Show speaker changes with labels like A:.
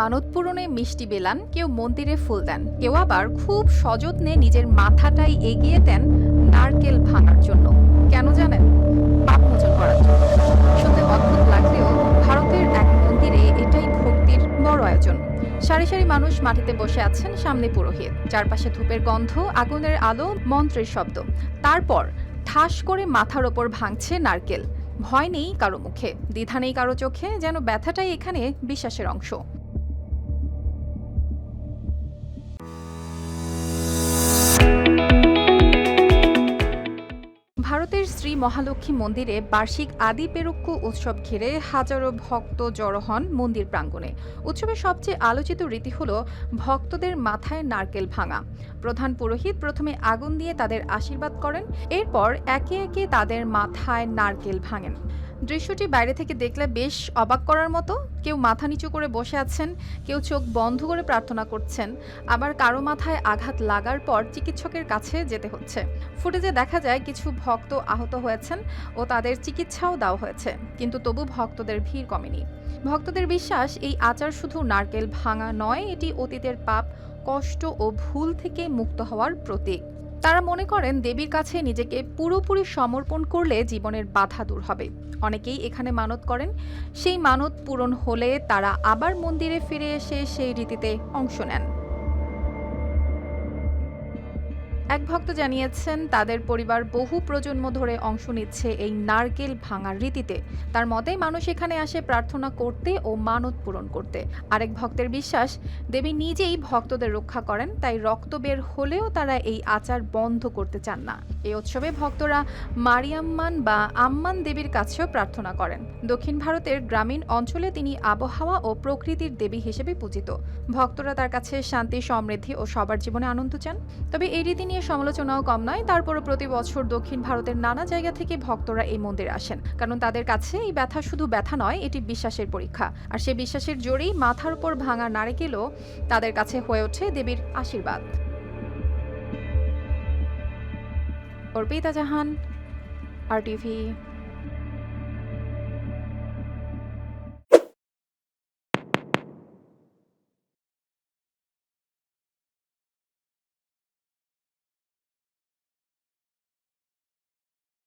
A: মানত পূরণে মিষ্টি বিলান, কেউ মন্দিরে ফুল দেন, কেউ আবার খুব সযত্নে নিজের মাথাটাই এগিয়ে দেন নারকেল ভাঙার জন্য। কেন জানেন? পাপ মোচন করার জন্য। শুনতে অদ্ভুত লাগলেও ভারতের এক মন্দিরে এটাই ভক্তির বড় আয়োজন। সারি সারি মানুষ মাটিতে বসে আছেন, সামনে পুরোহিত, চারপাশে ধূপের গন্ধ, আগুনের আলো, মন্ত্রের শব্দ। তারপর ঠাস করে মাথার ওপর ভাঙছে নারকেল। ভয় নেই কারো মুখে, দ্বিধা নেই কারো চোখে, যেন ব্যথাটাই এখানে বিশ্বাসের অংশ। ভারতের শ্রী মহালক্ষ্মী মন্দিরে বার্ষিক আদি পেরুক্কু উৎসব ঘিরে হাজারো ভক্ত জড়ো হন মন্দির প্রাঙ্গণে। উৎসবের সবচেয়ে আলোচিত রীতি হল ভক্তদের মাথায় নারকেল ভাঙা। প্রধান পুরোহিত প্রথমে আগুন দিয়ে তাদের আশীর্বাদ করেন, এরপর একে একে তাদের মাথায় নারকেল ভাঙেন। দৃশ্যটি বাইরে থেকে দেখলে বেশ অবাক করার মতো। কেউ মাথা নিচু করে বসে আছেন, কেউ চোখ বন্ধ করে প্রার্থনা করছেন, আবার কারো মাথায় আঘাত লাগার পর চিকিৎসকের কাছে যেতে হচ্ছে। ফুটেজে দেখা যায় কিছু ভক্ত আহত হয়েছেন ও তাদের চিকিৎসাও দেওয়া হয়েছে, কিন্তু তবু ভক্তদের ভিড় কমেনি। ভক্তদের বিশ্বাস, এই আচার শুধু নারকেল ভাঙা নয়, এটি অতীতের পাপ, কষ্ট ও ভুল থেকে মুক্ত হওয়ার প্রতীক। তারা মনে করেন দেবীর কাছে নিজেকে পুরোপুরি সমর্পণ করলে জীবনের বাধা দূর হবে। অনেকেই এখানে মানত করেন, সেই মানত পূরণ হলে তারা আবার মন্দিরে ফিরে এসে সেই রীতিতে অংশ নেন। এক ভক্ত জানিয়েছেন তাদের পরিবার বহু প্রজন্ম ধরে অংশ নিচ্ছে এই নারকেল ভাঙার রীতিতে। তার মতে মানুষ এখানে আসে প্রার্থনা করতে ও মানত পূরণ করতে। আরেক ভক্তের বিশ্বাস, দেবী নিজেই ভক্তদের রক্ষা করেন, তাই রক্ত বের হলেও তারা এই আচার বন্ধ করতে চান না। এই উৎসবে ভক্তরা মারিয়াম্মান বা আম্মান দেবীর কাছেও প্রার্থনা করেন। দক্ষিণ ভারতের গ্রামীণ অঞ্চলে তিনি আবহাওয়া ও প্রকৃতির দেবী হিসেবে পূজিত। ভক্তরা তার কাছে শান্তি, সমৃদ্ধি ও সবার জীবনে আনন্দ চান। তবে এই রীতি নিয়ে সমালোচনাও কম নয়। তারপরও প্রতি বছর দক্ষিণ ভারতের নানা জায়গা থেকে ভক্তরা এই মন্দিরে আসেন, কারণ তাদের কাছে এই ব্যথা শুধু ব্যথা নয়, এটি বিশ্বাসের পরীক্ষা। আর সেই বিশ্বাসের জোরেই মাথার উপর ভাঙা নারকেলও তাদের কাছে হয়ে ওঠে দেবীর আশীর্বাদ। অর্পিতা জাহান, RTV।